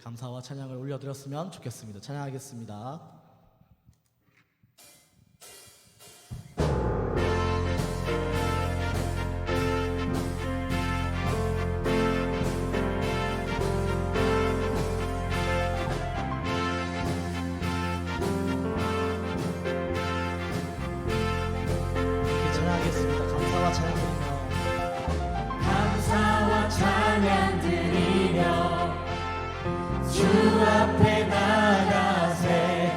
감사와 찬양을 올려드렸으면 좋겠습니다. 찬양하겠습니다. 찬양하겠습니다. 감사와 찬양 드리며 감사와 찬양 드리며 주 앞에 나가세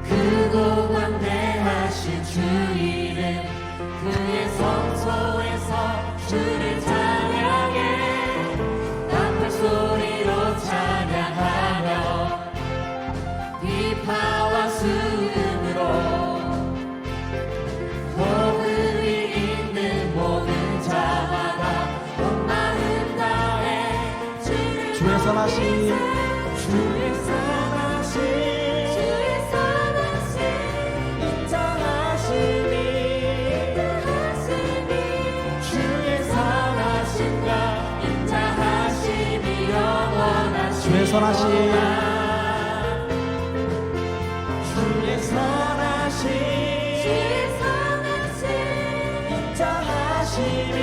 크고 광대하신 주 이름 그의 성소에서 주를 찬양해 나팔 소리로 찬양하며 비파와 수음으로 호흡이 있는 모든 자마다 온 마음 다해 주의 선하심 주의 선하심 인자하심이 주의 선하심과 인자하심이 영원하시도다 주의 선하심 주의 선하심 인자하심이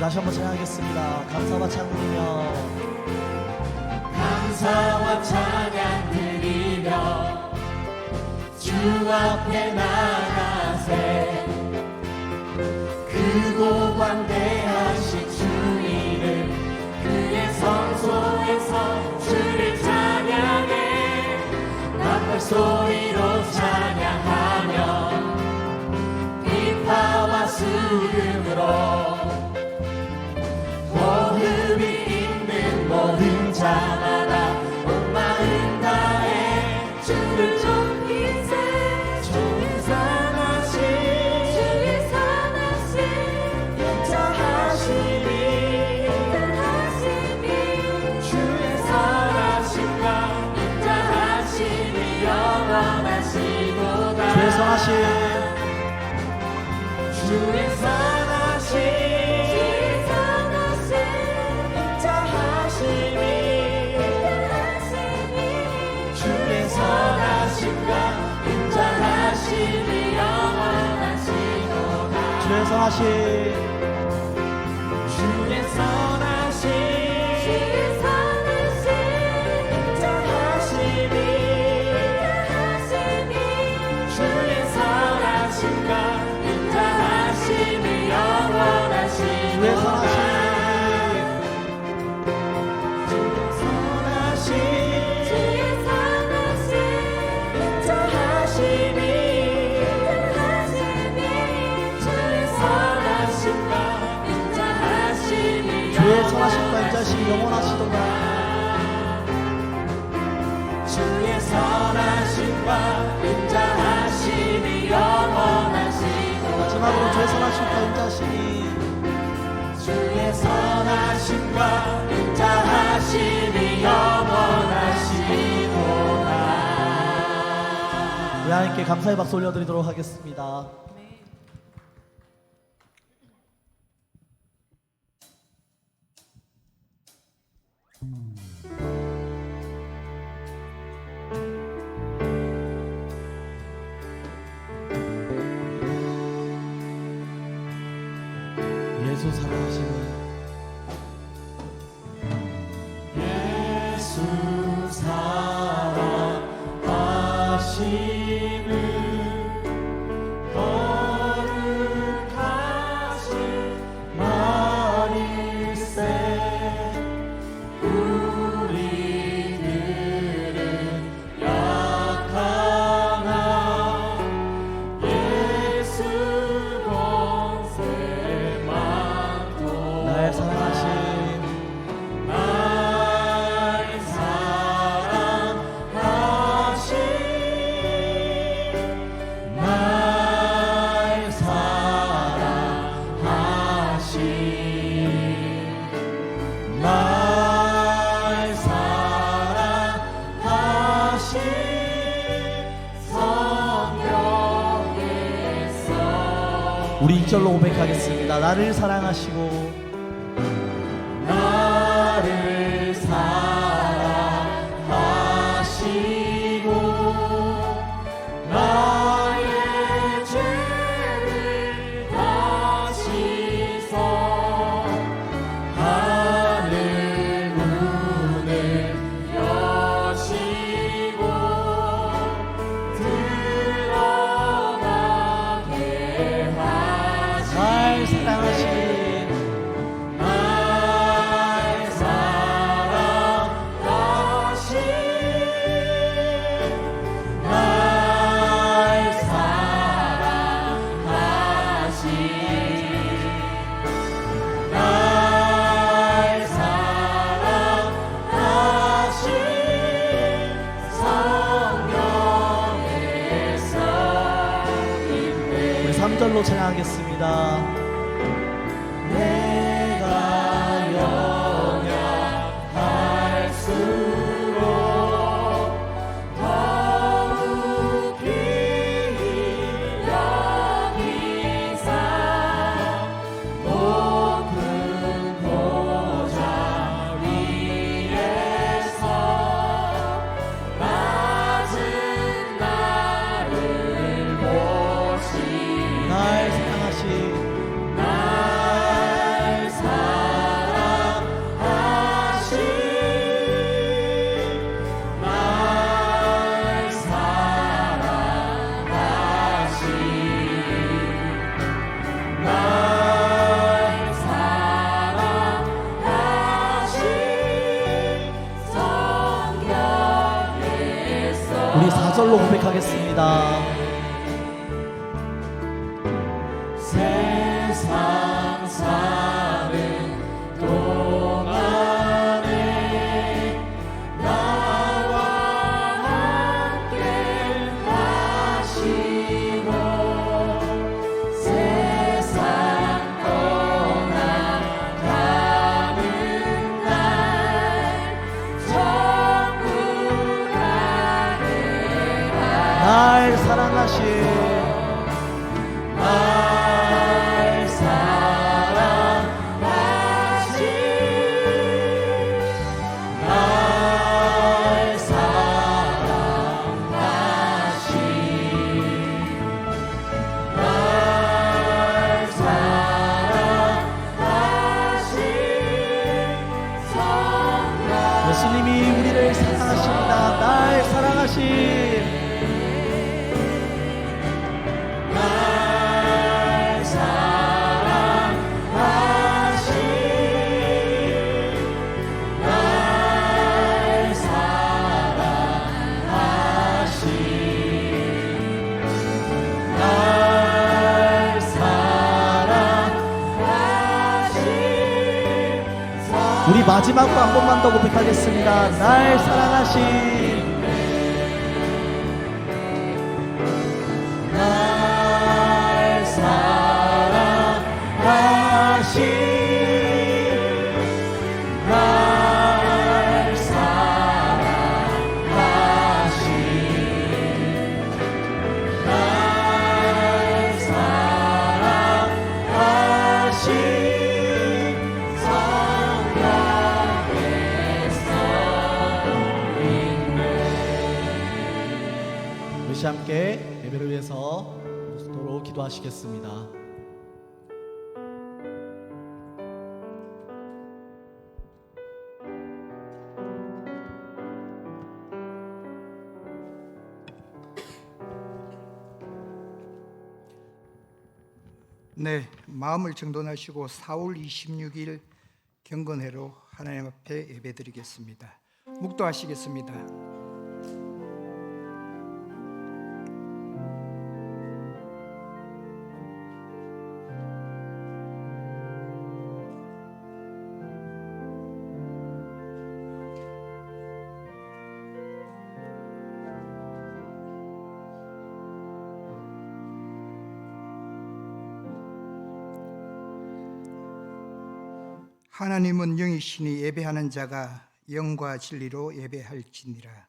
다시 한번 찬양하겠습니다. 감사와 찬양 드리며 감사와 찬양 드리며 주 앞에 나가세 크고 광대하신 주 이름 그의 성소에서 주를 찬양해 나팔 소리로 찬양하며 비파와 수금으로 호흡이 있는 모든 자마다 온 마음 다해 주를 높이세 주의 선하심 인자하심이 주의 선하심과 인자하심이 영원하시도다 주의 선하심 주의 선하심 주의 선하심과 인자하심이 영원하시도다 주의 선하심 주의 선하심 인자하심이 주의 선하심과 인자하심이 영원하시도다 주의 선하심 주의 주의 선하심과 인자하심이 영원하시도다. 주의 선하심과 인자하심이 영원하시도다. 마지막으로 주의 선하심과 인자하심이 주의 선하심과 인자하심이 영원하시도다. 우리 하나님께 감사의 박수 올려드리도록 하겠습니다. 예수 사랑하시는 예수 사랑하심을 거룩하신 마리세 우리들은 약하나 예수 권세 많도다. 나의 사랑하신 날 사랑하신 날 사랑하신 날 사랑하신 성령에서 우리 2절로 고백하겠습니다. 나를 사랑하시고 나를 사랑하시고 나의 죄를 다 씻어 하늘 문을 여시고 들어가게 하시 날 사랑하신 날 사랑하신 날 사랑하신 날 사랑하신 성령에서 우리 3절로 찬양하겠습니다. 내가 연약할수록 더욱 귀히 여기사 높은 보좌 위에서 낮은 나를 보시네. 날 사랑하신 날 사랑하신 날 사랑하신 날 사랑하신 성령에서 우리 4절로 고백하겠습니다. 세상 사는 동안에 나와 함께 하시고 세상 떠나가는 날 천국 안에 날 사랑하신 날 사랑하신 날 사랑하신 날 사랑하신 성령 예수님이 우리를 사랑하십니다. 날 사랑하신 우리 마지막으로 한 번만 더 고백하겠습니다. 날 사랑하신 날 사랑하신 날 사랑하신 날 사랑하신 우리 함께 예배를 위해서 서로 기도하시겠습니다. 네, 마음을 정돈하시고 4월 26일 경건회로 하나님 앞에 예배드리겠습니다. 묵도하시겠습니다. 하나님은 영이시니 예배하는 자가 영과 진리로 예배할지니라.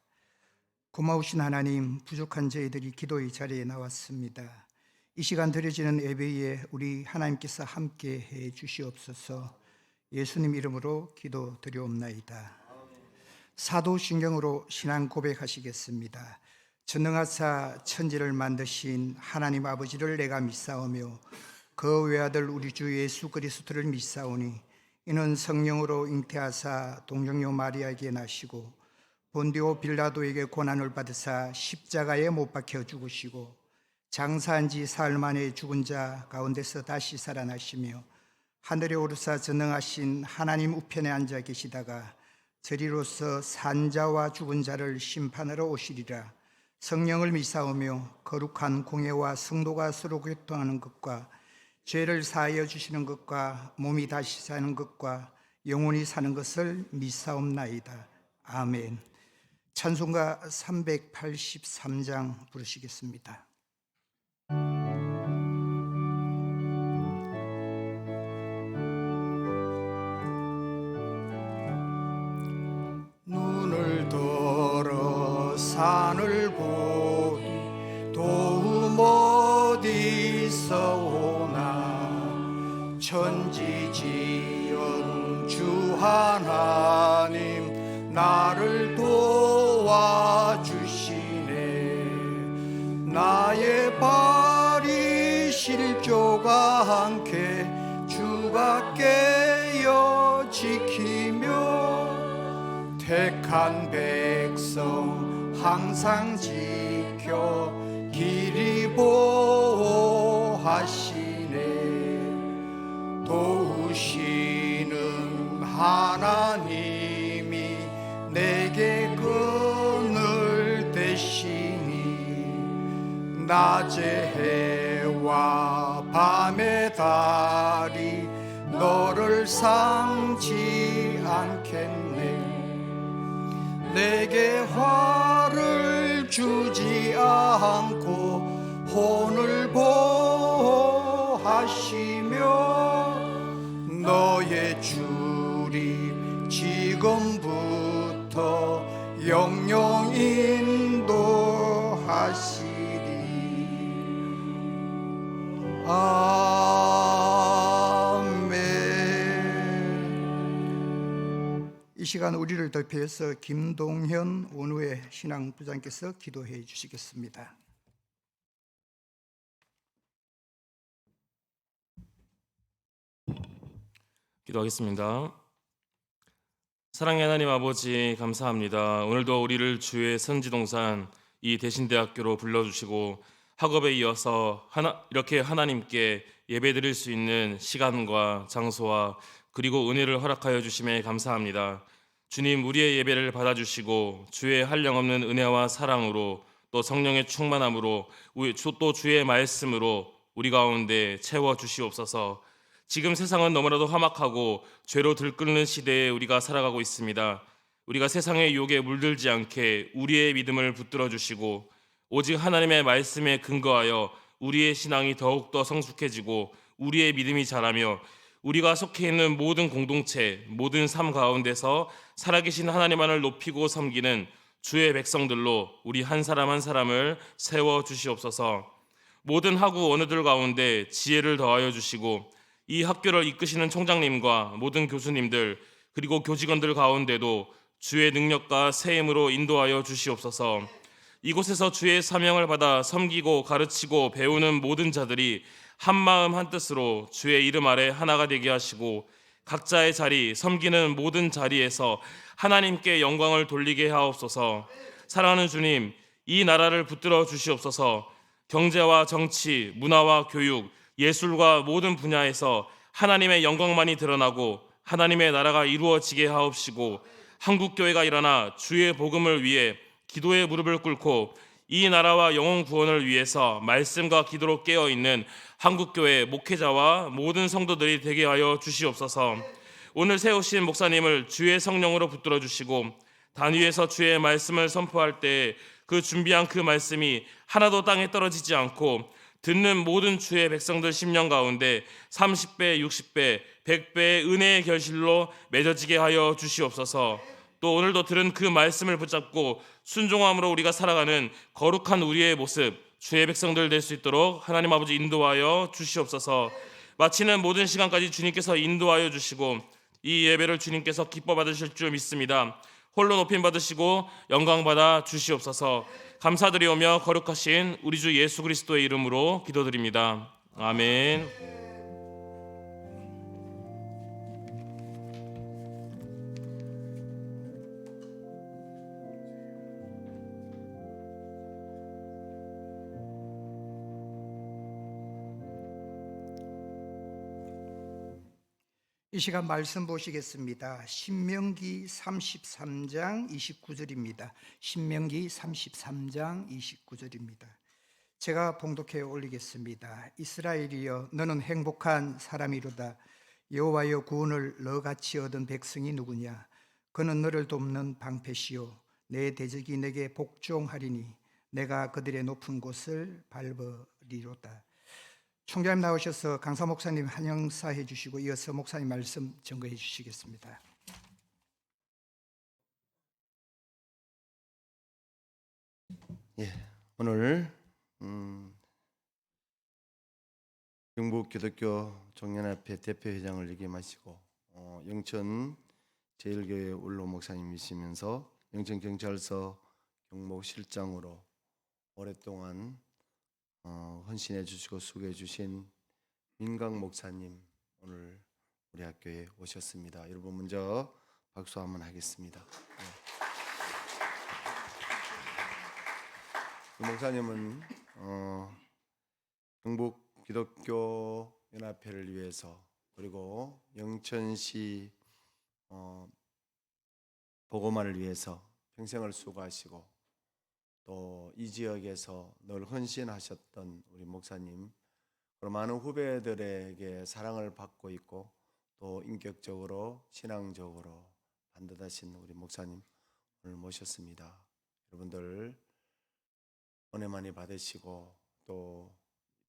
고마우신 하나님, 부족한 저희들이 기도의 자리에 나왔습니다. 이 시간 드려지는 예배에 우리 하나님께서 함께 해 주시옵소서. 예수님 이름으로 기도드리옵나이다. 사도신경으로 신앙 고백하시겠습니다. 전능하사 천지를 만드신 하나님 아버지를 내가 믿사오며 그 외아들 우리 주 예수 그리스도를 믿사오니 이는 성령으로 잉태하사 동정녀 마리아에게 나시고 본디오 빌라도에게 고난을 받으사 십자가에 못 박혀 죽으시고 장사한 지 사흘 만에 죽은 자 가운데서 다시 살아나시며 하늘에 오르사 전능하신 하나님 우편에 앉아 계시다가 저리로서 산자와 죽은 자를 심판하러 오시리라. 성령을 믿사오며 거룩한 공회와 성도가 서로 교통하는 것과 죄를 사하여 주시는 것과 몸이 다시 사는 것과 영원히 사는 것을 믿사옵나이다. 아멘. 찬송가 383장 부르시겠습니다. 눈을 들어 산을 보니 도움 어디서 오나 천지지은 주 하나님 나를 도와주시네. 나의 발이 실조가 않게 주가 깨어 지키며 택한 백성 항상 지켜 길이 보호하시네. 도우시는 하나님이 내게 그늘 되시니 낮의 해와 밤의 달이 너를 상치 않겠네. 내게 화를 주지 않고 혼을 보호하시며 너의 줄이 지금부터 영영 인도하시리. 아멘. 이 시간 우리를 대표해서 김동현 원우회 신앙부장께서 기도해 주시겠습니다. 기도하겠습니다. 사랑의 하나님 아버지 감사합니다. 오늘도 우리를 주의 선지동산 이 대신대학교로 불러주시고 학업에 이어서 이렇게 하나님께 예배드릴 수 있는 시간과 장소와 그리고 은혜를 허락하여 주심에 감사합니다. 주님, 우리의 예배를 받아주시고 주의 한량없는 은혜와 사랑으로 또 성령의 충만함으로 또 주의 말씀으로 우리 가운데 채워주시옵소서. 지금 세상은 너무나도 험악하고 죄로 들끓는 시대에 우리가 살아가고 있습니다. 우리가 세상의 유혹에 물들지 않게 우리의 믿음을 붙들어 주시고 오직 하나님의 말씀에 근거하여 우리의 신앙이 더욱더 성숙해지고 우리의 믿음이 자라며 우리가 속해 있는 모든 공동체, 모든 삶 가운데서 살아계신 하나님만을 높이고 섬기는 주의 백성들로 우리 한 사람 한 사람을 세워 주시옵소서. 모든 학우 어느들 가운데 지혜를 더하여 주시고 이 학교를 이끄시는 총장님과 모든 교수님들 그리고 교직원들 가운데도 주의 능력과 새 힘으로 인도하여 주시옵소서. 이곳에서 주의 사명을 받아 섬기고 가르치고 배우는 모든 자들이 한 마음 한 뜻으로 주의 이름 아래 하나가 되게 하시고 각자의 자리, 섬기는 모든 자리에서 하나님께 영광을 돌리게 하옵소서. 사랑하는 주님, 이 나라를 붙들어 주시옵소서. 경제와 정치, 문화와 교육, 예술과 모든 분야에서 하나님의 영광만이 드러나고 하나님의 나라가 이루어지게 하옵시고 한국교회가 일어나 주의 복음을 위해 기도의 무릎을 꿇고 이 나라와 영혼 구원을 위해서 말씀과 기도로 깨어있는 한국교회 목회자와 모든 성도들이 되게 하여 주시옵소서. 오늘 세우신 목사님을 주의 성령으로 붙들어 주시고 단위에서 주의 말씀을 선포할 때 그 준비한 그 말씀이 하나도 땅에 떨어지지 않고 듣는 모든 주의 백성들 심령 가운데 30배, 60배, 100배의 은혜의 결실로 맺어지게 하여 주시옵소서. 또 오늘도 들은 그 말씀을 붙잡고 순종함으로 우리가 살아가는 거룩한 우리의 모습, 주의 백성들 될 수 있도록 하나님 아버지 인도하여 주시옵소서. 마치는 모든 시간까지 주님께서 인도하여 주시고 이 예배를 주님께서 기뻐 받으실 줄 믿습니다. 홀로 높임 받으시고 영광 받아 주시옵소서. 감사드리오며 거룩하신 우리 주 예수 그리스도의 이름으로 기도드립니다. 아멘. 이 시간 말씀 보시겠습니다. 신명기 33장 29절입니다. 신명기 33장 29절입니다. 제가 봉독해 올리겠습니다. 이스라엘이여 너는 행복한 사람이로다. 여호와여 구원을 너같이 얻은 백성이 누구냐. 그는 너를 돕는 방패시요 내 대적이 내게 복종하리니 내가 그들의 높은 곳을 밟으리로다. 총장님 나오셔서 강사 목사님 환영사해 주시고 이어서 목사님 말씀 증거해 주시겠습니다. 오늘 경북 기독교 종년협회 대표회장을 역임하시고 영천 제일교회 울로 목사님이시면서 영천경찰서 경목실장으로 오랫동안 헌신해 주시고 수고해 주신 민강 목사님 오늘 우리 학교에 오셨습니다. 여러분 먼저 박수 한번 하겠습니다. 목사님은 경북 기독교 연합회를 위해서 그리고 영천시 보고만을 위해서 평생을 수고하시고 또 이 지역에서 늘 헌신하셨던 우리 목사님, 그리고 많은 후배들에게 사랑을 받고 있고 또 인격적으로 신앙적으로 반듯하신 우리 목사님 오늘 모셨습니다. 여러분들 은혜 많이 받으시고 또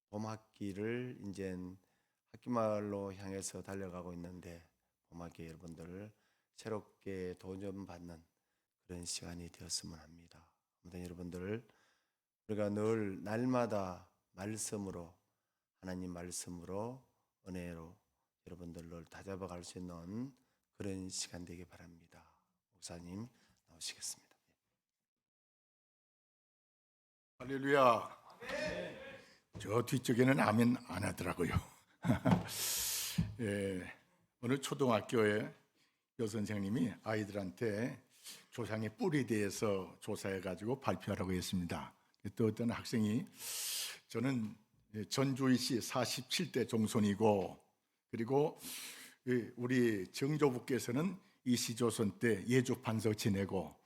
봄학기를 이제 학기말로 향해서 달려가고 있는데 봄학기 여러분들 새롭게 도전받는 그런 시간이 되었으면 합니다. 아무튼 여러분들 우리가 늘 날마다 말씀으로 하나님 말씀으로 은혜로 여러분들을 다잡아갈 수 있는 그런 시간 되길 바랍니다. 목사님 나오시겠습니다. 할렐루야. 저 뒤쪽에는 아멘 안 하더라고요. 오늘 초등학교에 여선생님이 아이들한테 조상의 뿌리에 대해서 조사해가지고 발표하라고 했습니다. 또 어떤 학생이 저는 전주이시 47대 종손이고 그리고 우리 정조부께서는 이시조선 때 예주판서 지내고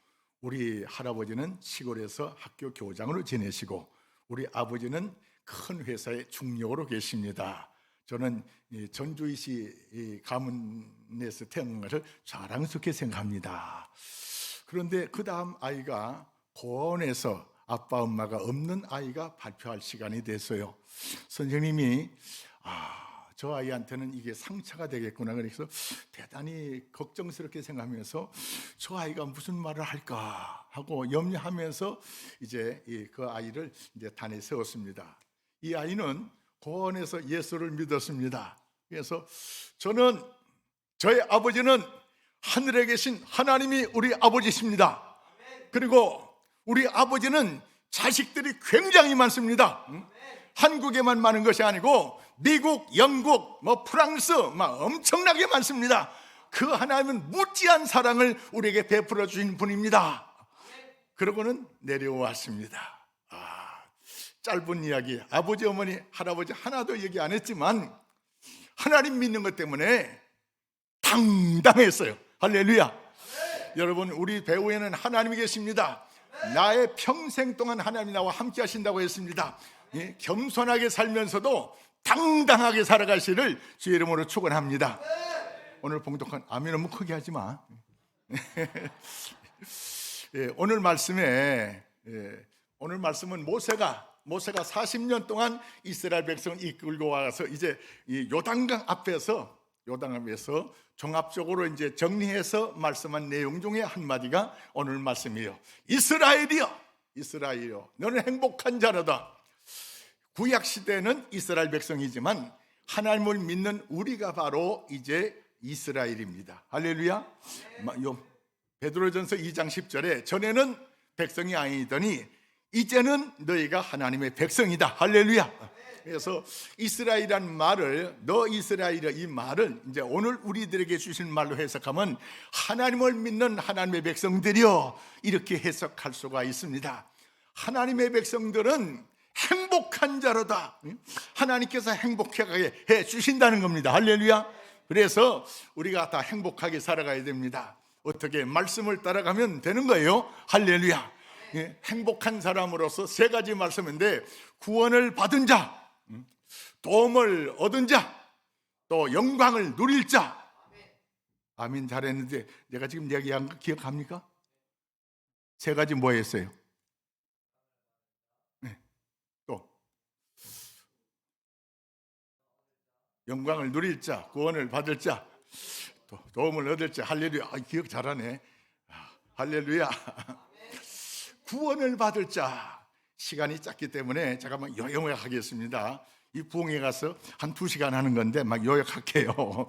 우리 할아버지는 시골에서 학교 교장으로 지내시고 우리 아버지는 큰 회사의 중력으로 계십니다. 저는 이 전주시 이 가문에서 태어난 것을 자랑스럽게 생각합니다. 그런데 그 다음 아이가 고원에서 아빠 엄마가 없는 아이가 발표할 시간이 됐어요. 선생님이 저 아이한테는 이게 상처가 되겠구나, 그래서 대단히 걱정스럽게 생각하면서 저 아이가 무슨 말을 할까 하고 염려하면서 이제 그 아이를 이제 단에 세웠습니다. 이 아이는 고원에서 예수를 믿었습니다. 그래서 저의 아버지는 하늘에 계신 하나님이 우리 아버지십니다. 그리고 우리 아버지는 자식들이 굉장히 많습니다. 한국에만 많은 것이 아니고 미국, 영국, 프랑스 엄청나게 많습니다. 그 하나님은 무지한 사랑을 우리에게 베풀어 주신 분입니다. 그러고는 내려왔습니다. 짧은 이야기, 아버지, 어머니, 할아버지 하나도 얘기 안 했지만 하나님 믿는 것 때문에 당당했어요. 할렐루야. 여러분, 우리 배후에는 하나님이 계십니다. 나의 평생 동안 하나님이 나와 함께 하신다고 했습니다. 겸손하게 살면서도 당당하게 살아가시를 주의 이름으로 축원합니다. 오늘 봉독한 아멘 너무 크게 하지 마. 오늘 말씀은 모세가 40년 동안 이스라엘 백성을 이끌고 와서 이제 이 요단강 앞에서 종합적으로 이제 정리해서 말씀한 내용 중에 한마디가 오늘 말씀이에요. 이스라엘이여, 너는 행복한 자로다. 구약 시대는 이스라엘 백성이지만 하나님을 믿는 우리가 바로 이제 이스라엘입니다. 할렐루야. 베드로전서 2장 10절에 전에는 백성이 아니더니 이제는 너희가 하나님의 백성이다. 할렐루야. 그래서 이스라엘이라는 말을, 너 이스라엘이라, 이 말을 이제 오늘 우리들에게 주신 말로 해석하면 하나님을 믿는 하나님의 백성들이여, 이렇게 해석할 수가 있습니다. 하나님의 백성들은 행복한 자로다. 하나님께서 행복하게 해 주신다는 겁니다. 할렐루야. 그래서 우리가 다 행복하게 살아가야 됩니다. 어떻게? 말씀을 따라가면 되는 거예요. 할렐루야. 행복한 사람으로서 세 가지 말씀인데, 구원을 받은 자, 도움을 얻은 자, 또 영광을 누릴 자. 아멘. 잘했는데 내가 지금 얘기한 거 기억합니까? 세 가지 뭐였어요? 또 영광을 누릴 자, 구원을 받을 자, 또 도움을 얻을 자. 할렐루야. 기억 잘하네. 할렐루야. 구원을 받을 자. 시간이 짧기 때문에 잠깐만 요약하겠습니다. 이 부흥회 가서 한 2시간 하는 건데 막 요약할게요.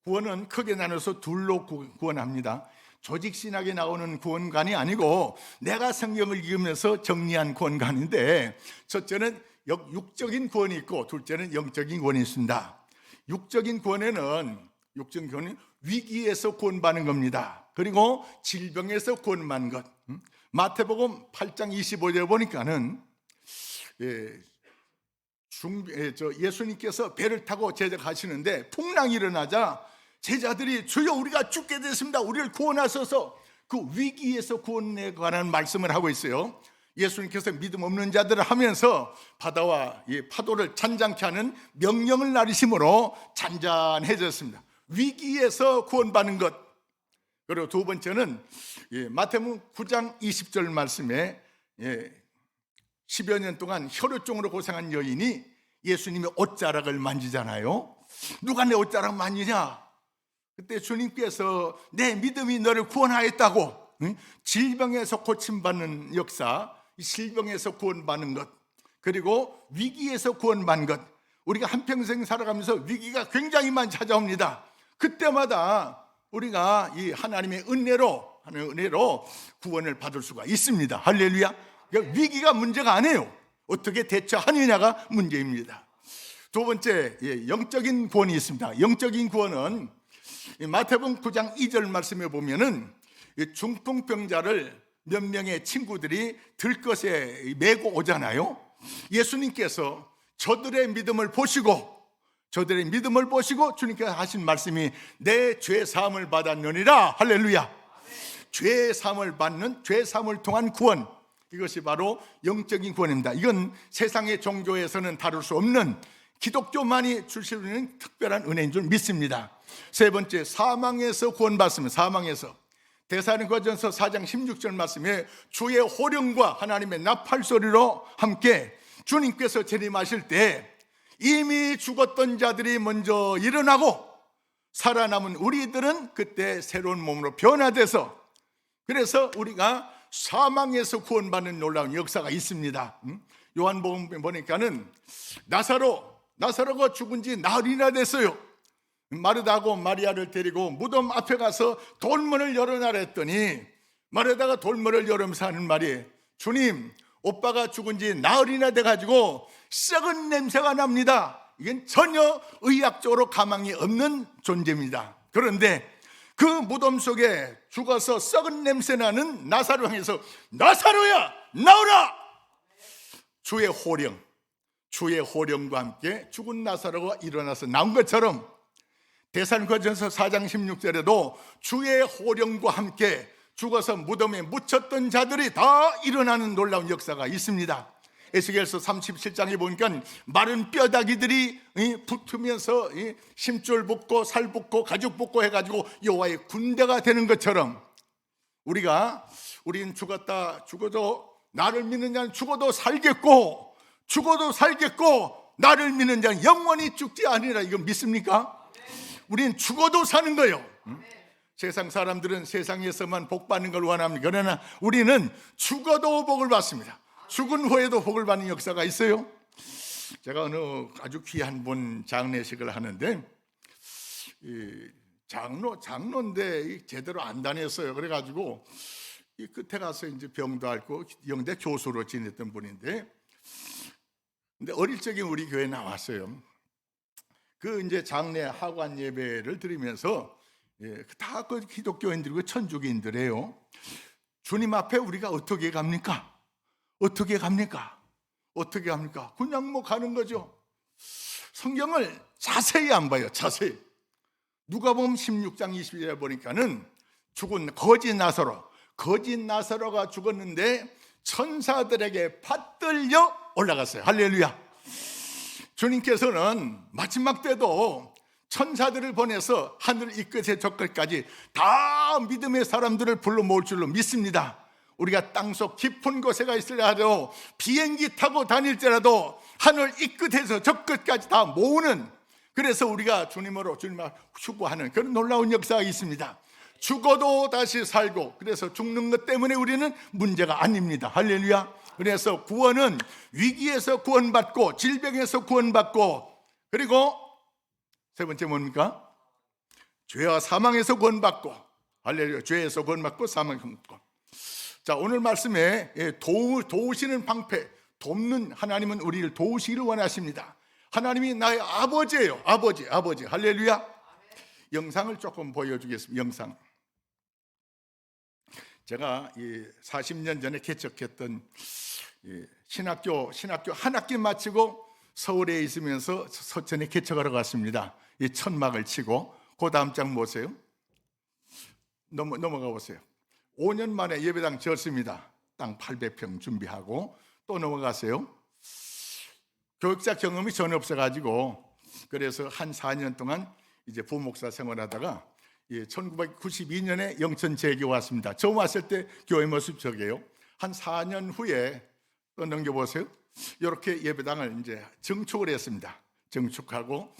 구원은 크게 나눠서 둘로 구원합니다. 조직신학에 나오는 구원관이 아니고 내가 성경을 읽으면서 정리한 구원관인데, 첫째는 육적인 구원이 있고 둘째는 영적인 구원이 있습니다. 육적인 구원은 위기에서 구원받는 겁니다. 그리고 질병에서 구원받는 것. 마태복음 8장 25절에 보니까는 예수님께서 배를 타고 제작하시는데 풍랑이 일어나자 제자들이 주여 우리가 죽게 됐습니다, 우리를 구원하소서, 그 위기에서 구원에 관한 말씀을 하고 있어요. 예수님께서 믿음 없는 자들을 하면서 바다와 이 파도를 잔잔케 하는 명령을 내리심으로 잔잔해졌습니다. 위기에서 구원받는 것. 그리고 두 번째는 마태복음 9장 20절 말씀에 10여 년 동안 혈루증으로 고생한 여인이 예수님의 옷자락을 만지잖아요. 누가 내 옷자락 만지냐? 그때 주님께서 내 믿음이 너를 구원하였다고, 질병에서 고침받는 역사, 질병에서 구원받는 것, 그리고 위기에서 구원받는 것. 우리가 한평생 살아가면서 위기가 굉장히 많이 찾아옵니다. 그때마다 우리가 이 하나님의 은혜로 구원을 받을 수가 있습니다. 할렐루야. 그러니까 위기가 문제가 아니에요. 어떻게 대처하느냐가 문제입니다. 두 번째, 영적인 구원이 있습니다. 영적인 구원은 마태복음 9장 2절 말씀에 보면은 중풍병자를 몇 명의 친구들이 들것에 메고 오잖아요. 예수님께서 저들의 믿음을 보시고 주님께서 하신 말씀이 내 죄 사함을 받았느니라. 할렐루야. 죄 사함을 받는, 죄 사함을 통한 구원. 이것이 바로 영적인 구원입니다. 이건 세상의 종교에서는 다룰 수 없는 기독교만이 줄 수 있는 특별한 은혜인 줄 믿습니다. 세 번째, 사망에서 구원받습니다. 사망에서. 데살로니가전서 4장 16절 말씀에 주의 호령과 하나님의 나팔 소리로 함께 주님께서 재림하실 때 이미 죽었던 자들이 먼저 일어나고 살아남은 우리들은 그때 새로운 몸으로 변화돼서, 그래서 우리가 사망에서 구원받는 놀라운 역사가 있습니다. 요한복음 보니까는 나사로가 죽은 지 나흘이나 됐어요. 마르다하고 마리아를 데리고 무덤 앞에 가서 돌문을 열어놔라 했더니 마르다가 돌문을 열으면서 하는 말이, 주님, 오빠가 죽은 지 나흘이나 돼가지고 썩은 냄새가 납니다. 이건 전혀 의학적으로 가망이 없는 존재입니다. 그런데 그 무덤 속에 죽어서 썩은 냄새 나는 나사로 향해서 나사로야 나오라! 주의 호령과 함께 죽은 나사로가 일어나서 나온 것처럼 데살로니가전서 4장 16절에도 주의 호령과 함께 죽어서 무덤에 묻혔던 자들이 다 일어나는 놀라운 역사가 있습니다. 에스겔서 37장에 보니까 마른 뼈다귀들이 붙으면서 심줄 붓고 살 붓고 가죽 붓고 해가지고 여호와의 군대가 되는 것처럼 우리는 죽어도 나를 믿는 자는 죽어도 살겠고 나를 믿는 자는 영원히 죽지 아니라, 이거 믿습니까? 우리는 죽어도 사는 거예요. 세상 사람들은 세상에서만 복 받는 걸 원합니다. 그러나 우리는 죽어도 복을 받습니다. 죽은 후에도 복을 받는 역사가 있어요. 제가 어느 아주 귀한 분 장례식을 하는데 장로인데 제대로 안 다녔어요. 그래가지고 이 끝에 가서 이제 병도 앓고 영대 교수로 지냈던 분인데, 근데 어릴 적에 우리 교회에 나왔어요. 그 이제 장례 하관 예배를 드리면서 다 그 기독교인들이고 천주교인들이에요. 주님 앞에 우리가 어떻게 갑니까? 그냥 뭐 가는 거죠. 성경을 자세히 안 봐요. 자세히. 누가복음 16장 20절에 보니까는 죽은 거짓 나사로가 죽었는데 천사들에게 받들려 올라갔어요. 할렐루야. 주님께서는 마지막 때도 천사들을 보내서 하늘 이 끝에 저 끝까지 다 믿음의 사람들을 불러 모을 줄로 믿습니다. 우리가 땅속 깊은 곳에 가 있으려도 비행기 타고 다닐지라도 하늘 이 끝에서 저 끝까지 다 모으는, 그래서 우리가 주님을 추구하는 그런 놀라운 역사가 있습니다. 죽어도 다시 살고, 그래서 죽는 것 때문에 우리는 문제가 아닙니다. 할렐루야. 그래서 구원은 위기에서 구원받고 질병에서 구원받고, 그리고 세 번째 뭡니까? 죄와 사망에서 구원받고, 할렐루야. 죄에서 구원받고 사망에서 구원받고. 자, 오늘 말씀에 도우시는 방패, 돕는 하나님은 우리를 도우시기를 원하십니다. 하나님이 나의 아버지예요. 아버지. 할렐루야. 영상을 조금 보여주겠습니다. 영상. 제가 40년 전에 개척했던 신학교 한 학기 마치고 서울에 있으면서 서천에 개척하러 갔습니다. 이 천막을 치고, 그 다음 장 보세요. 넘어가 보세요. 5년 만에 예배당 지었습니다. 땅 800평 준비하고. 또 넘어가세요. 교육자 경험이 전혀 없어가지고, 그래서 한 4년 동안 이제 부목사 생활하다가 1992년에 영천 재교 왔습니다. 처음 왔을 때 교회 모습 저게요. 한 4년 후에 또 넘겨보세요. 이렇게 예배당을 이제 증축을 했습니다. 증축하고,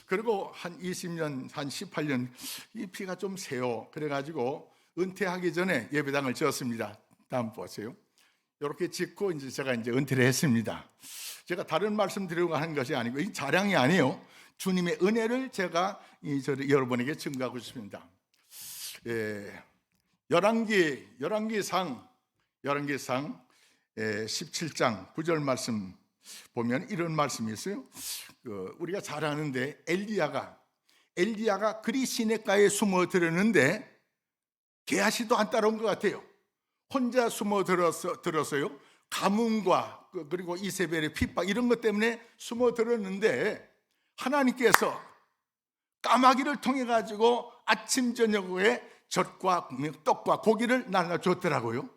그리고 한 20년, 한 18년 이 피가 좀 새요. 그래가지고 은퇴하기 전에 예배당을 지었습니다. 다음 보세요. 이렇게 짓고 이제 제가 이제 은퇴를 했습니다. 제가 다른 말씀 드리려고 하는 것이 아니고, 이 자랑이 아니에요. 주님의 은혜를 제가 여러분에게 증거하고 싶습니다. 열왕기상 17장 9절 말씀 보면 이런 말씀이 있어요. 우리가 잘 아는데 엘리야가 그리 시냇가에 숨어 들었는데 게하시도 안 따라온 것 같아요. 혼자 숨어 들었어요. 가뭄과 그리고 이세벨의 핍박 이런 것 때문에 숨어 들었는데, 하나님께서 까마귀를 통해 가지고 아침 저녁에 젖과 떡과 고기를 날라줬더라고요.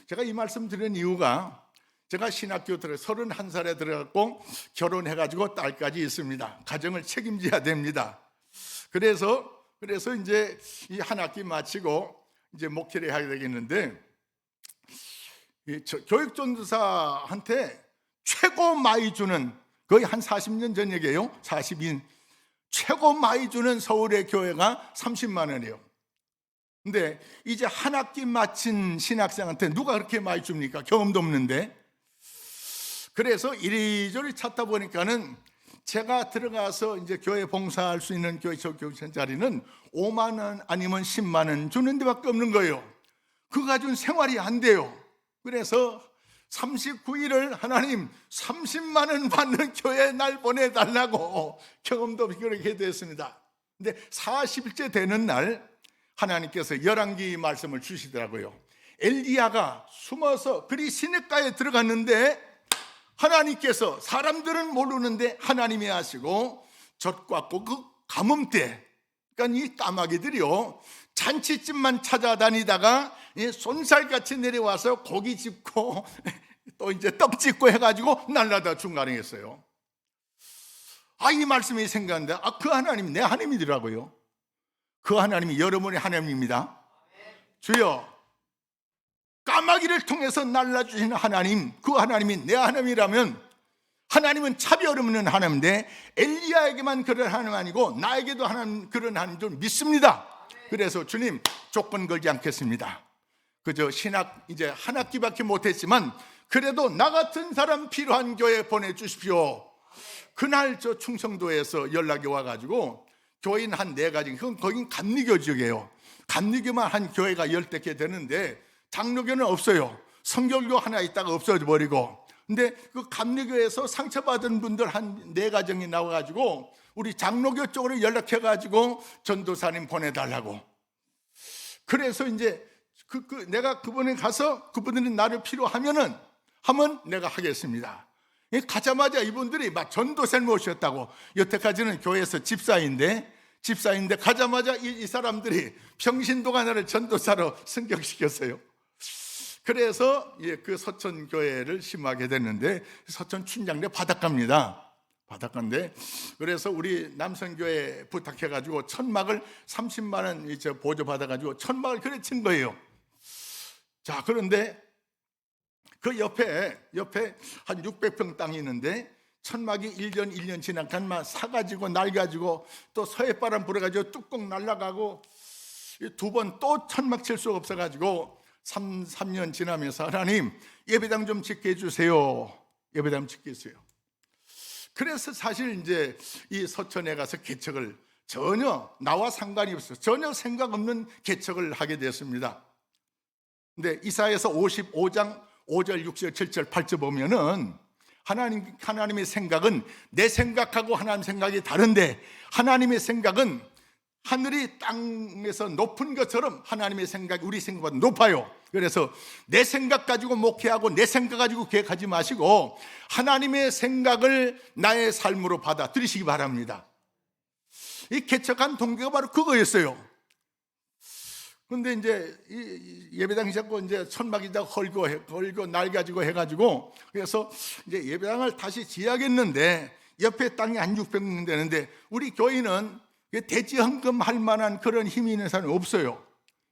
제가 이 말씀 드린 이유가 제가 신학교 31살에 들어갔고 결혼해가지고 딸까지 있습니다. 가정을 책임져야 됩니다. 그래서 이제 이 한 학기 마치고 이제 목회를 하게 되겠는데, 교육전도사한테 최고 많이 주는, 거의 한 40년 전 얘기예요. 40인 최고 많이 주는 서울의 교회가 30만 원이에요. 근데 이제 한 학기 마친 신학생한테 누가 그렇게 많이 줍니까? 경험도 없는데. 그래서 이리저리 찾다 보니까는 제가 들어가서 이제 교회 봉사할 수 있는 교회 교육생 자리는 5만 원 아니면 10만 원 주는 데밖에 없는 거예요. 그거 가지고는 생활이 안 돼요. 그래서 39일을 하나님 30만 원 받는 교회에 날 보내달라고 경험도 없이 그렇게 됐습니다. 근데 40일째 되는 날 하나님께서 열왕기 말씀을 주시더라고요. 엘리야가 숨어서 그리 시냇가에 들어갔는데 하나님께서, 사람들은 모르는데 하나님이 하시고, 젖과 그 가뭄때, 그러니까 이 까마귀들이요 잔치집만 찾아다니다가 손살같이 내려와서 고기 집고 또 이제 떡 집고 해가지고 날라다 중간했어요. 이 말씀이 생각나는데, 그 하나님이 내 하나님이더라고요. 그 하나님이 여러분의 하나님입니다. 주여, 까마귀를 통해서 날라주신 하나님, 그 하나님이 내 하나님이라면, 하나님은 차별 없는 하나님인데 엘리야에게만 그런 하나님 아니고 나에게도 하나님, 그런 하나님 좀 믿습니다. 그래서 주님 조건 걸지 않겠습니다. 그저 신학 이제 한 학기밖에 못했지만 그래도 나 같은 사람 필요한 교회 보내주십시오. 그날 저 충청도에서 연락이 와가지고 교인 한 4가지, 거긴 감리교 지역이에요. 감리교만 한 교회가 10대 개 되는데 장로교는 없어요. 성결교 하나 있다가 없어져 버리고. 근데 그 감리교에서 상처받은 분들 한 4가정이 나와가지고 우리 장로교 쪽으로 연락해가지고 전도사님 보내달라고. 그래서 이제 내가 그분에 가서 그분들이 나를 필요하면은 하면 내가 하겠습니다. 가자마자 이분들이 막 전도사님 오셨다고. 여태까지는 교회에서 집사인데 가자마자 이 사람들이 평신도가 나를 전도사로 승격시켰어요. 그래서 그 서천교회를 심하게 됐는데, 서천 춘장대 바닷가입니다. 바닷가인데, 그래서 우리 남성교회 부탁해가지고 천막을 30만 원 보조받아가지고 천막을 그래 친 거예요. 자, 그런데 그 옆에 한 600평 땅이 있는데 천막이 1년 지나간 사가지고 낡아지고 또 서해바람 불어가지고 뚜껑 날아가고 2번 또 천막 칠 수가 없어가지고 3년 지나면서 하나님 예배당 좀 짓게 해주세요. 예배당 짓게 했어요. 그래서 사실 이제 이 서천에 가서 개척을 전혀 나와 상관이 없어요. 전혀 생각 없는 개척을 하게 됐습니다. 근데 이사야서 55장 5절, 6절, 7절, 8절 보면은 하나님의 생각은 내 생각하고 하나님 생각이 다른데 하나님의 생각은 하늘이 땅에서 높은 것처럼 하나님의 생각이 우리 생각보다 높아요. 그래서 내 생각 가지고 목회하고 내 생각 가지고 계획하지 마시고 하나님의 생각을 나의 삶으로 받아들이시기 바랍니다. 이 개척한 동기가 바로 그거였어요. 근데 이제 예배당이 자꾸 이제 천막이 다 헐고 날 가지고 해가지고 그래서 이제 예배당을 다시 지어야겠는데 옆에 땅이 한 600명 되는데 우리 교인은 대지 헌금할 만한 그런 힘이 있는 사람이 없어요.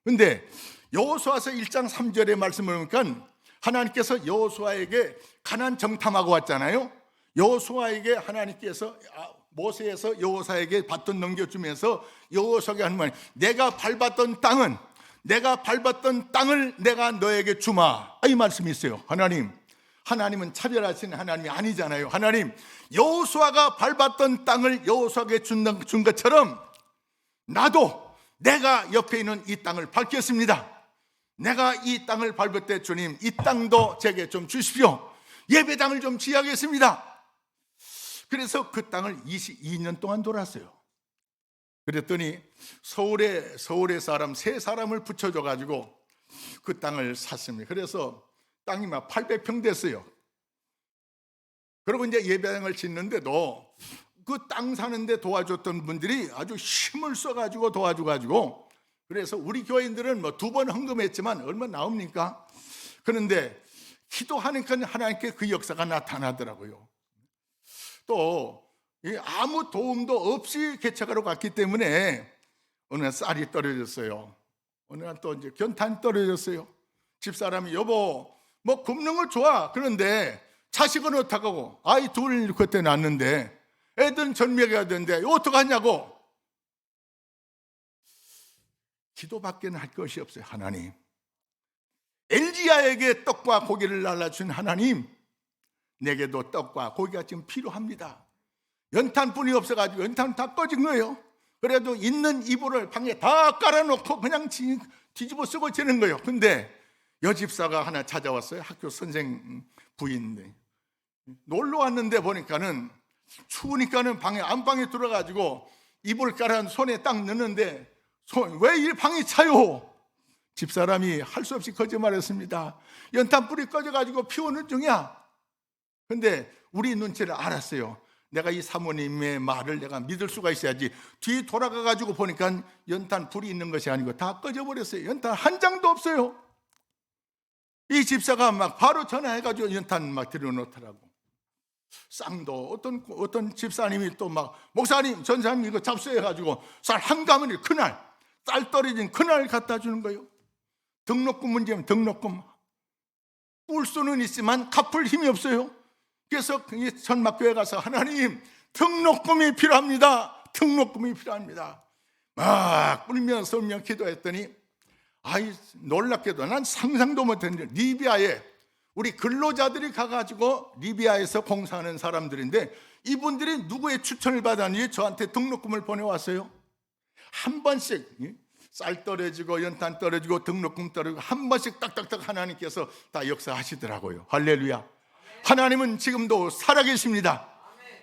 근데 여호수아서 1장 3절의 말씀을 보니까 하나님께서 여호수아에게 가나안 정탐하고 왔잖아요. 여호수아에게 하나님께서 모세에서 여호수아에게 바톤 넘겨주면서 여호수아에게 하는 말, 내가 밟았던 땅을 내가 너에게 주마. 이 말씀이 있어요. 하나님은 차별하시는 하나님이 아니잖아요. 하나님, 여호수아가 밟았던 땅을 여호수아에게 준 것처럼 나도 내가 옆에 있는 이 땅을 밟겠습니다. 내가 이 땅을 밟을 때 주님 이 땅도 제게 좀 주십시오. 예배당을 좀 지어야겠습니다. 그래서 그 땅을 22년 동안 돌았어요. 그랬더니 서울에 사람 3사람을 붙여줘가지고 그 땅을 샀습니다. 그래서 땅이 막 800평 됐어요. 그리고 이제 예배당을 짓는데도 그 땅 사는데 도와줬던 분들이 아주 힘을 써가지고 도와줘가지고 그래서 우리 교인들은 뭐 2번 헌금했지만 얼마 나옵니까? 그런데 기도하니까 하나님께 그 역사가 나타나더라고요. 또 아무 도움도 없이 개척하러 갔기 때문에 어느 날 쌀이 떨어졌어요. 어느 날 또 이제 견탄이 떨어졌어요. 집사람이 여보 뭐 굽는 거 좋아. 그런데 자식은 어떡하고 아이 둘 그때 낳았는데 애들은 전미해야 되는데 어떡하냐고. 기도밖에는 할 것이 없어요. 하나님, 엘리야에게 떡과 고기를 날라준 하나님, 내게도 떡과 고기가 지금 필요합니다. 연탄뿐이 없어가지고 연탄은 다 꺼진 거예요. 그래도 있는 이불을 방에 다 깔아놓고 그냥 뒤집어 쓰고 지는 거예요. 근데 여집사가 하나 찾아왔어요. 학교 선생 부인인데 놀러 왔는데 보니까는 추우니까는 방에 안방에 들어가지고 이불 깔아 손에 딱 넣는데 왜 이 방이 차요? 집사람이 할 수 없이 거짓말했습니다. 연탄불이 꺼져가지고 피우는 중이야. 근데 우리 눈치를 알았어요. 내가 이 사모님의 말을 내가 믿을 수가 있어야지. 뒤 돌아가가지고 보니까 연탄 불이 있는 것이 아니고 다 꺼져버렸어요. 연탄 한 장도 없어요. 이 집사가 막 바로 전화해가지고 연탄 막 들여놓더라고. 쌍도 어떤 집사님이 또 막 목사님 전사님 이거 잡수해가지고 쌀 한 가마니 그날 쌀 떨어진 그날 갖다 주는 거예요. 등록금 문제면 등록금 꿀 수는 있지만 갚을 힘이 없어요. 그래서 전막교회 가서 하나님 등록금이 필요합니다. 등록금이 필요합니다. 막 울면서 기도했더니 아이 놀랍게도 난 상상도 못했는데 리비아에 우리 근로자들이 가가지고 리비아에서 공사하는 사람들인데 이분들이 누구의 추천을 받았는지 저한테 등록금을 보내왔어요. 한 번씩 쌀 떨어지고 연탄 떨어지고 등록금 떨어지고 한 번씩 딱딱딱 하나님께서 다 역사하시더라고요. 할렐루야. 하나님은 지금도 살아계십니다.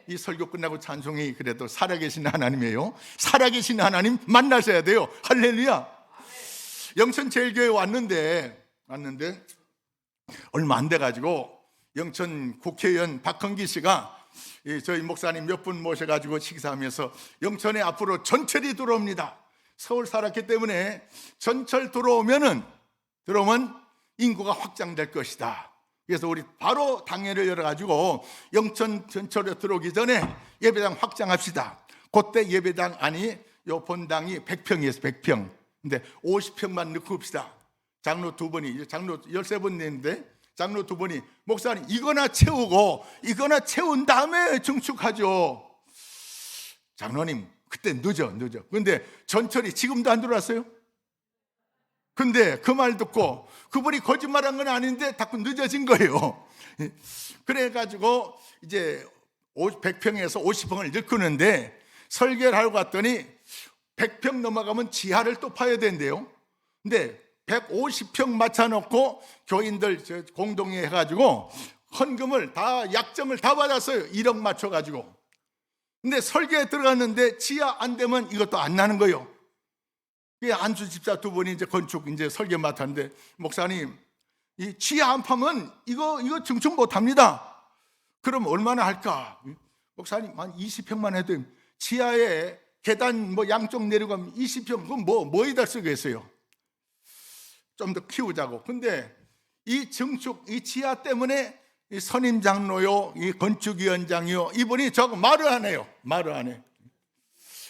이 설교 끝나고 찬송이 그래도 살아계신 하나님이에요. 살아계신 하나님 만나셔야 돼요. 할렐루야. 영천제일교회 왔는데 얼마 안 돼가지고 영천 국회의원 박헌기 씨가 저희 목사님 몇 분 모셔가지고 식사하면서 영천에 앞으로 전철이 들어옵니다. 서울 살았기 때문에 전철 들어오면 인구가 확장될 것이다. 그래서 우리 바로 당회를 열어가지고 영천 전철에 들어오기 전에 예배당 확장합시다. 그때 예배당 안이 요 본당이 100평이었어요. 100평. 근데 50평만 넣고 읍시다. 장로 두 분이, 장로 13분 냈는데 장로 두 분이 목사님 이거나 채우고 이거나 채운 다음에 증축하죠. 장로님 그때 늦어. 근데 전철이 지금도 안 들어왔어요. 근데 그 말 듣고 그분이 거짓말한 건 아닌데 자꾸 늦어진 거예요. 그래가지고 이제 100평에서 50평을 늘크는데 설계를 하러 갔더니 100평 넘어가면 지하를 또 파야 된대요. 근데 150평 맞춰놓고 교인들 공동회 해가지고 헌금을 다 약정을 다 받았어요. 1억 맞춰가지고. 근데 설계에 들어갔는데 지하 안 되면 이것도 안 나는 거예요. 안수 집사 두 분이 이제 건축 이제 설계 맡았는데 목사님 이 지하 안 파면 이거 증축 못 합니다. 그럼 얼마나 할까? 목사님 한 20평만 해도 지하에 계단 뭐 양쪽 내려가면 20평 그럼 뭐에다 쓰겠어요? 좀 더 키우자고. 근데 이 증축 이 지하 때문에 이 선임 장로요, 이 건축위원장이요, 이분이 저거 말을 안 해요. 말을 안 해.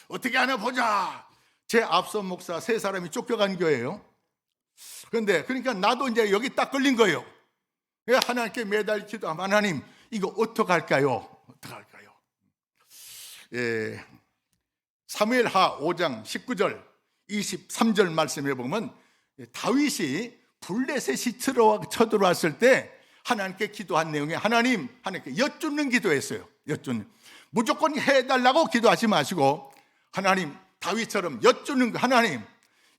어떻게 하나 보자. 제 앞선 목사 3사람이 쫓겨간 교회예요. 그런데 그러니까 나도 이제 여기 딱 걸린 거예요. 하나님께 매달 기도하면 하나님 이거 어떡할까요? 어떡할까요? 사무엘하 5장 19절 23절 말씀해 보면 다윗이 블레셋이 쳐들어왔을 때 하나님께 기도한 내용에 하나님께 여쭙는 기도했어요. 여쭙는. 무조건 해달라고 기도하지 마시고 하나님 다윗처럼 여쭙는 거. 하나님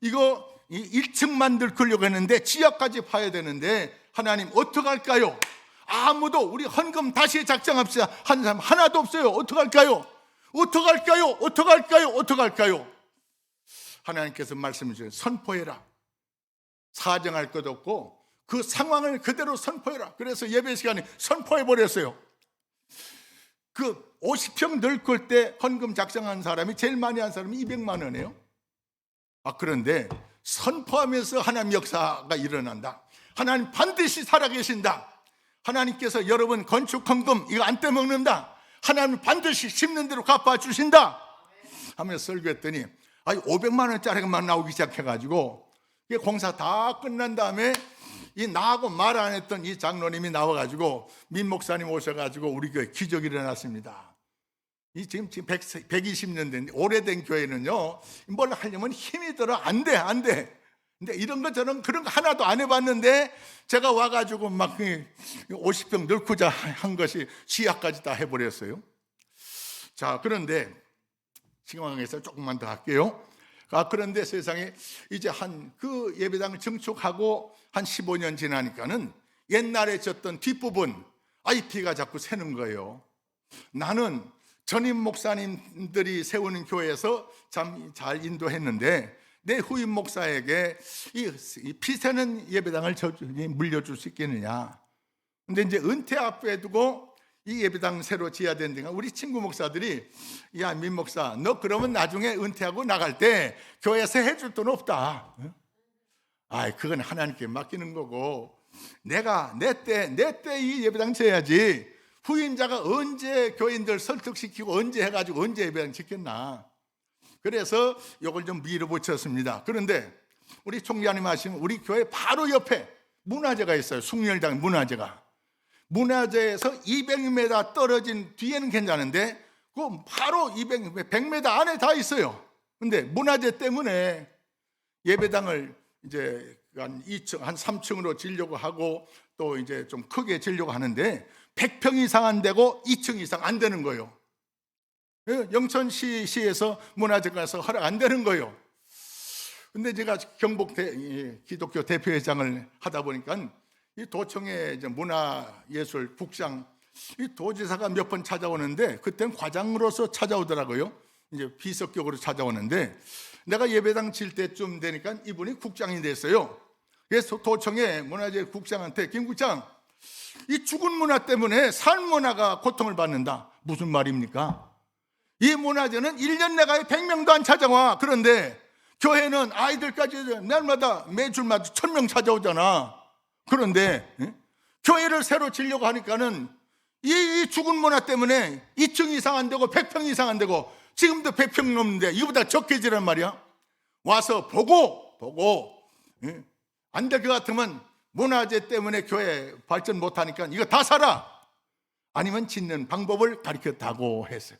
이거 1층만 들으려고 했는데 지하까지 파야 되는데 하나님 어떡할까요? 아무도 우리 헌금 다시 작정합시다. 한 사람 하나도 없어요. 어떡할까요? 하나님께서 말씀해 주세요. 선포해라. 사정할 것 없고 그 상황을 그대로 선포해라. 그래서 예배 시간에 선포해 버렸어요. 그 50평 늙을 때 헌금 작성한 사람이 제일 많이 한 사람이 200만 원이에요. 그런데 선포하면서 하나님 역사가 일어난다. 하나님 반드시 살아계신다. 하나님께서 여러분 건축 헌금 이거 안 떼먹는다. 하나님 반드시 심는 대로 갚아주신다 하면서 설교했더니 500만 원짜리만 나오기 시작해가지고 이게 공사 다 끝난 다음에 이 나하고 말 안 했던 이 장로님이 나와가지고 민 목사님 오셔가지고 우리 교회 기적이 일어났습니다. 이 지금 120년 된 오래된 교회는요, 뭘 하려면 힘이 들어 안 돼. 근데 이런 거 저는 그런 거 하나도 안 해봤는데 제가 와가지고 막 50평 넣고자 한 것이 시야까지 다 해버렸어요. 자, 그런데 시간에서 조금만 더 할게요. 그런데 세상에 이제 그 예배당을 증축하고 한 15년 지나니까는 옛날에 졌던 뒷부분 IP가 자꾸 새는 거예요. 나는 전임 목사님들이 세우는 교회에서 참 잘 인도했는데 내 후임 목사에게 이 피새는 예배당을 물려줄 수 있겠느냐. 근데 이제 은퇴 앞에 두고 이 예배당 새로 지어야 된다니까 우리 친구 목사들이 야, 민 목사 너 그러면 나중에 은퇴하고 나갈 때 교회에서 해줄 돈 없다. 그건 하나님께 맡기는 거고 내가 내 때 이 예배당 지어야지 후임자가 언제 교인들 설득시키고 언제 해가지고 언제 예배당 짓겠나. 그래서 이걸 좀 밀어붙였습니다. 그런데 우리 총장님 하시면 우리 교회 바로 옆에 문화재가 있어요. 숭렬당 문화재에서 200m 떨어진 뒤에는 괜찮은데 그 바로 100m 안에 다 있어요. 근데 문화재 때문에 예배당을 이제 한 3층으로 지려고 하고 또 이제 좀 크게 지려고 하는데 100평 이상 안 되고 2층 이상 안 되는 거예요. 영천시에서 문화재가서 허락 안 되는 거예요. 근데 제가 경북 기독교 대표회장을 하다 보니까 이 도청의 이제 문화예술국장 이 도지사가 몇 번 찾아오는데 그때는 과장으로서 찾아오더라고요. 이제 비석격으로 찾아오는데 내가 예배당 질 때쯤 되니까 이분이 국장이 됐어요. 그래서 도청의 문화재 국장한테 김 국장 이 죽은 문화 때문에 산 문화가 고통을 받는다. 무슨 말입니까? 이 문화재는 1년 내가 100명도 안 찾아와. 그런데 교회는 아이들까지 날마다 매주마다 1000명 찾아오잖아. 그런데 교회를 새로 지려고 하니까는 이 죽은 문화 때문에 2층 이상 안 되고 100평 이상 안 되고 지금도 100평 넘는데 이보다 적게 지란 말이야. 와서 보고 안 될 것 같으면 문화재 때문에 교회 발전 못하니까 이거 다 사라. 아니면 짓는 방법을 가르쳤다고 했어요.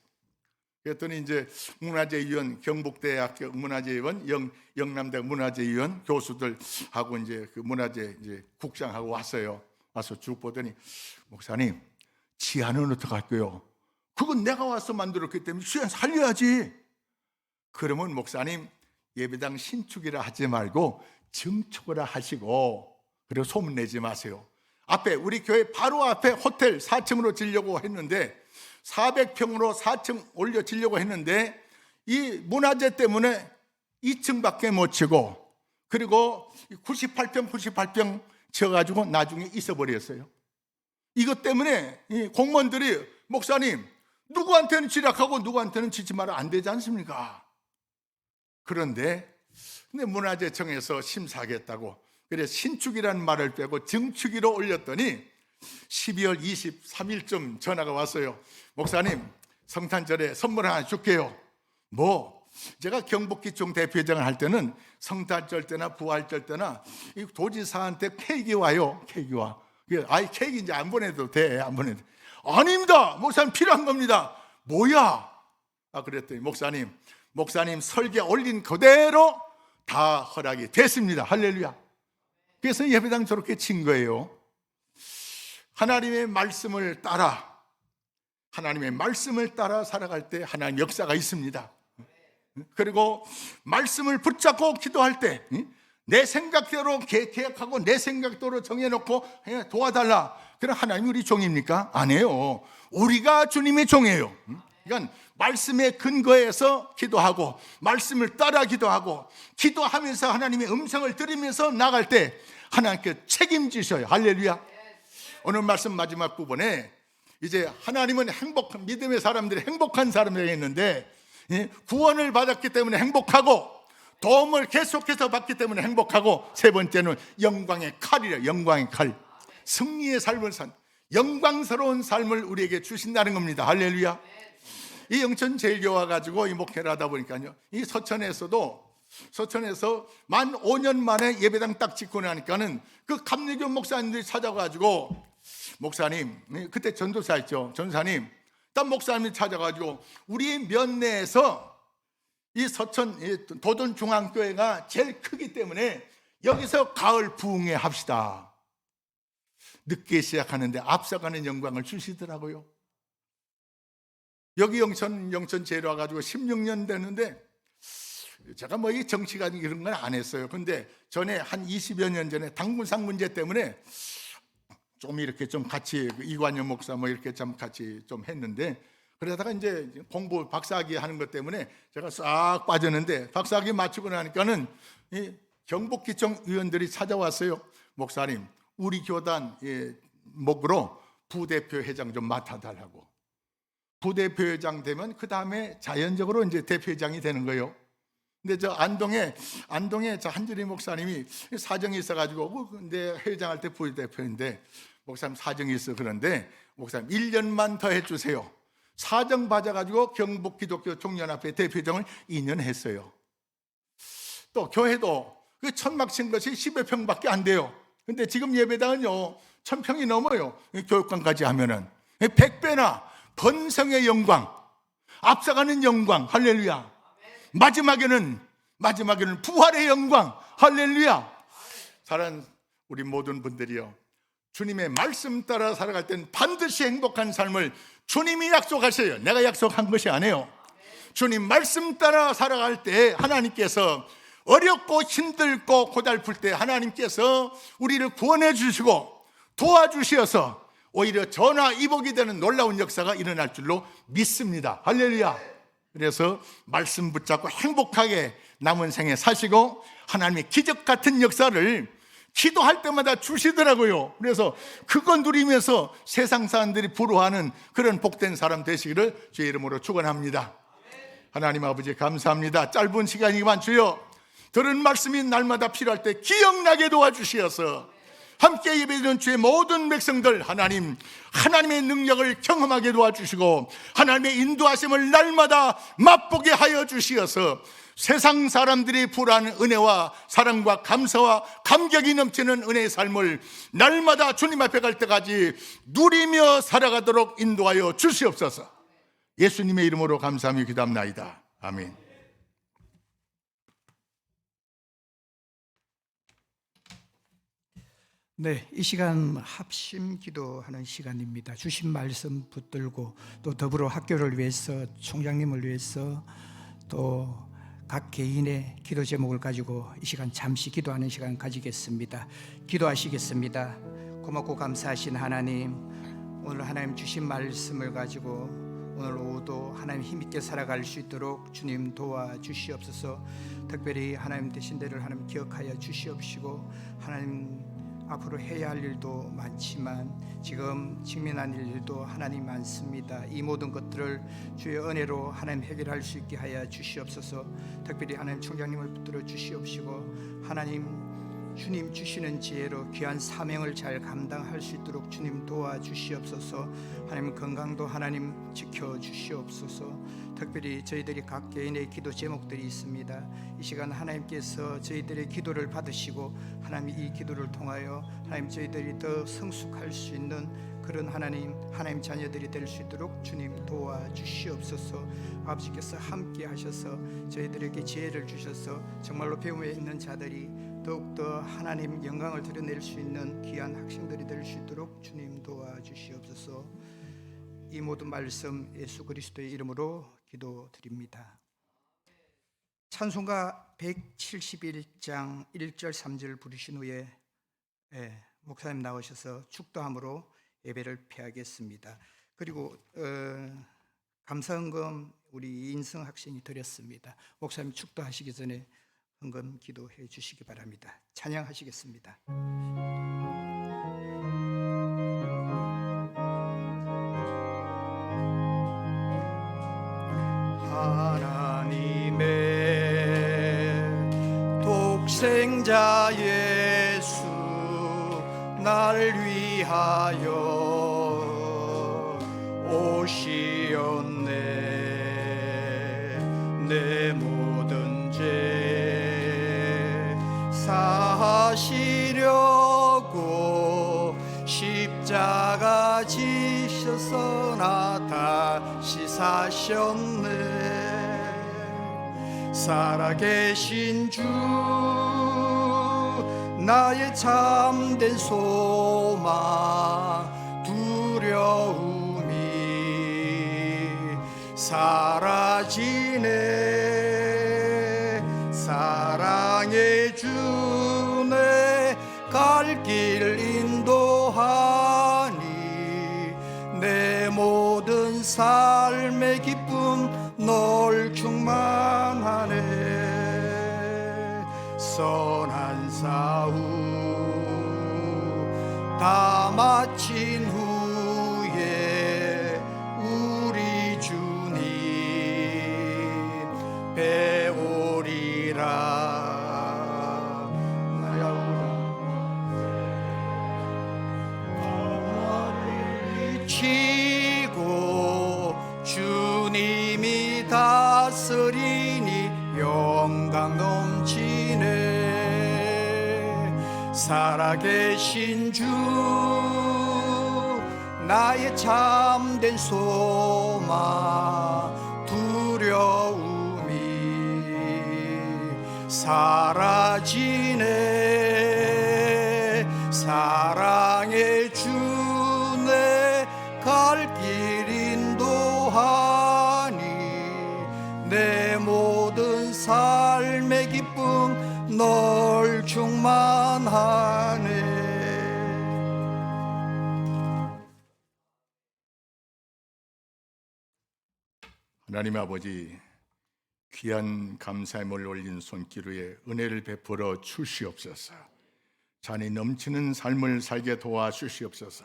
그랬더니 이제 문화재위원, 경북대학교 문화재위원, 영남대 문화재위원 교수들하고 이제 그 문화재 이제 국장하고 왔어요. 와서 쭉 보더니 목사님 지하는 어떻게 할까요? 그건 내가 와서 만들었기 때문에 지하 살려야지. 그러면 목사님 예배당 신축이라 하지 말고 증축이라 하시고 그리고 소문내지 마세요. 앞에 우리 교회 바로 앞에 호텔 4층으로 지려고 했는데 400평으로 4층 올려 지려고 했는데 이 문화재 때문에 2층밖에 못 치고 그리고 98평 쳐가지고 나중에 있어버렸어요. 이것 때문에 이 공무원들이 목사님 누구한테는 지락하고 누구한테는 짓지 마라 안 되지 않습니까? 그런데 문화재청에서 심사하겠다고 그래서 신축이라는 말을 빼고 증축이로 올렸더니 12월 23일쯤 전화가 왔어요. 목사님 성탄절에 선물 하나 줄게요. 제가 경북기총 대표회장을 할 때는 성탄절 때나 부활절 때나 이 도지사한테 케이크 와요. 케이크 와. 케이크 이제 안 보내도 돼. 안 보내도 돼. 아닙니다. 목사님 필요한 겁니다. 뭐야? 그랬더니 목사님 설계 올린 그대로 다 허락이 됐습니다. 할렐루야. 그래서 예배당 저렇게 친 거예요. 하나님의 말씀을 따라 살아갈 때 하나님 역사가 있습니다. 그리고 말씀을 붙잡고 기도할 때 내 생각대로 계획하고 내 생각대로 정해놓고 도와달라. 그럼 하나님 우리 종입니까? 아니에요. 우리가 주님의 종이에요. 그러니까 말씀에 근거해서 기도하고 말씀을 따라 기도하고 기도하면서 하나님의 음성을 들으면서 나갈 때 하나님께 책임지셔요. 할렐루야. 오늘 말씀 마지막 부분에 이제 하나님은 행복한 믿음의 사람들이 행복한 사람들이 있는데 구원을 받았기 때문에 행복하고 도움을 계속해서 받기 때문에 행복하고, 세 번째는 영광의 칼이래요. 영광의 칼. 승리의 삶을 산 영광스러운 삶을 우리에게 주신다는 겁니다. 할렐루야. 이 영천 제일교회 와가지고 이 목회를 하다 보니까요, 이 서천에서 만 5년 만에 예배당 딱 짓고 나니까는 그 감리교 목사님들이 찾아가지고, 목사님, 그때 전도사였죠. 전사님, 딱 목사님이 찾아가지고 우리 면내에서 이 서천 도전중앙교회가 제일 크기 때문에 여기서 가을 부흥회 합시다. 늦게 시작하는데 앞서가는 영광을 주시더라고요. 여기 영천 제일 와가지고 16년 됐는데, 제가 뭐 이 정치가 이런 건 안 했어요. 근데 전에 한 20여 년 전에 당군상 문제 때문에 좀 이렇게 좀 같이 이관영 목사 뭐 이렇게 좀 같이 좀 했는데, 그러다가 이제 공부 박사학위 하는 것 때문에 제가 싹 빠졌는데, 박사학위 마치고 나니까는 이 경북기청 의원들이 찾아왔어요. 목사님, 우리 교단 목으로 부대표 회장 좀 맡아달라고. 부대표 회장 되면 그 다음에 자연적으로 이제 대표회장이 되는 거예요. 근데 저 안동에 저 한주리 목사님이 사정이 있어가지고, 근데 회장할 때 부대표인데, 목사님 사정이 있어. 그런데 목사님 1년만 더 해주세요. 사정 받아가지고 경북기독교 총연합회 대표장을 2년 했어요. 또 교회도 그 천막 친 것이 10여 평밖에 안 돼요. 근데 지금 예배당은요 1000평이 넘어요. 교육관까지 하면은 100배나 번성의 영광, 앞서가는 영광. 할렐루야. 마지막에는 부활의 영광. 할렐루야. 사랑하는 우리 모든 분들이요, 주님의 말씀 따라 살아갈 때는 반드시 행복한 삶을 주님이 약속하셔요. 내가 약속한 것이 아니에요. 주님 말씀 따라 살아갈 때 하나님께서 어렵고 힘들고 고달플 때 하나님께서 우리를 구원해 주시고 도와주셔서 오히려 전화위복이 되는 놀라운 역사가 일어날 줄로 믿습니다. 할렐루야. 그래서 말씀 붙잡고 행복하게 남은 생에 사시고, 하나님의 기적 같은 역사를 기도할 때마다 주시더라고요. 그래서 그거 누리면서 세상 사람들이 부러워하는 그런 복된 사람 되시기를 주의 이름으로 축원합니다. 하나님 아버지 감사합니다. 짧은 시간이지만 주여, 들은 말씀이 날마다 필요할 때 기억나게 도와주시어서 함께 예배드리는 주의 모든 백성들, 하나님의 능력을 경험하게 도와주시고 하나님의 인도하심을 날마다 맛보게 하여 주시어서 세상 사람들이 부러워하는 은혜와 사랑과 감사와 감격이 넘치는 은혜의 삶을 날마다 주님 앞에 갈 때까지 누리며 살아가도록 인도하여 주시옵소서. 예수님의 이름으로 감사하며 기도합나이다. 아멘. 네, 이 시간 합심 기도하는 시간입니다. 주신 말씀 붙들고 또 더불어 학교를 위해서, 총장님을 위해서, 또 각 개인의 기도 제목을 가지고 이 시간 잠시 기도하는 시간 가지겠습니다. 기도하시겠습니다. 고맙고 감사하신 하나님, 오늘 하나님 주신 말씀을 가지고 오늘 오후도 하나님 힘있게 살아갈 수 있도록 주님 도와주시옵소서. 특별히 하나님 되신 데를 하나님 기억하여 주시옵시고, 하나님 앞으로 해야 할 일도 많지만 지금 직면한 일도 하나님 많습니다. 이 모든 것들을 주의 은혜로 하나님 해결할 수 있게 하여 주시옵소서. 특별히 하나님 총장님을 붙들어 주시옵시고, 하나님 주님 주시는 지혜로 귀한 사명을 잘 감당할 수 있도록 주님 도와주시옵소서. 하나님 건강도 하나님 지켜주시옵소서. 특별히 저희들이 각 개인의 기도 제목들이 있습니다. 이 시간 하나님께서 저희들의 기도를 받으시고 하나님 이 기도를 통하여 하나님 저희들이 더 성숙할 수 있는 그런 하나님 자녀들이 될 수 있도록 주님 도와주시옵소서. 아버지께서 함께 하셔서 저희들에게 지혜를 주셔서 정말로 배움에 있는 자들이 더욱더 하나님 영광을 드러낼 수 있는 귀한 학생들이 될 수 있도록 주님 도와주시옵소서. 이 모든 말씀 예수 그리스도의 이름으로 기도드립니다. 찬송가 171장 1절 3절 부르신 후에 목사님 나오셔서 축도함으로 예배를 폐하겠습니다. 그리고 감사헌금 우리 인성 학생이 드렸습니다. 목사님 축도하시기 전에 헌금 기도해 주시기 바랍니다. 찬양하시겠습니다. 하나님의 인자 예수 날 위하여 오시었네. 내 모든 죄 사하시려고 십자가 지셔서 나 다시 사셨네. 살아계신 주 나의 참된 소망 두려움이 사라지네. 사랑의 주내 갈 길 인도하니 내 모든 삶의 기쁨 널 충만하네. 선한 싸움 다 마친 후에 우리 주님 배우리라. 나야 치고 주님이 다스리니 영광 넘치네. 살아계신 주 나의 참된 소망 두려움이 사라지네. 사랑의 주내 갈 길 인도하니 내 모든 삶의 기쁨 널 충만하네. 하나님 아버지, 귀한 감사함을 올린 손길 위에 은혜를 베풀어 주시옵소서. 잔이 넘치는 삶을 살게 도와주시옵소서.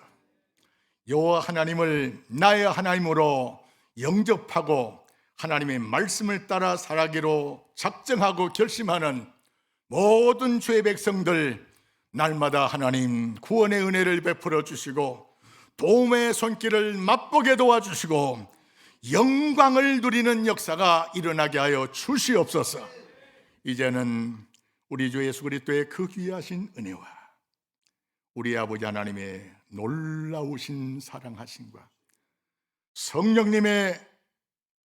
여호와 하나님을 나의 하나님으로 영접하고 하나님의 말씀을 따라 살아가기로 작정하고 결심하는 모든 주의 백성들, 날마다 하나님 구원의 은혜를 베풀어 주시고 도움의 손길을 맛보게 도와주시고 영광을 누리는 역사가 일어나게 하여 주시옵소서. 이제는 우리 주 예수 그리스도의 그 귀하신 은혜와 우리 아버지 하나님의 놀라우신 사랑하심과 성령님의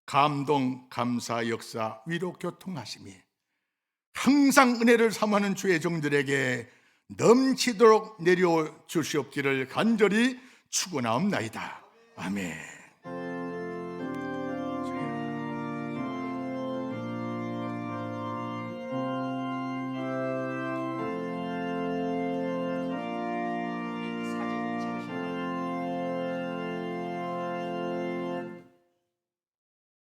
감동, 감사, 역사, 위로, 교통하심이 항상 은혜를 삼하는 주의 종들에게 넘치도록 내려 주시옵기를 간절히 축원하옵나이다. 아멘.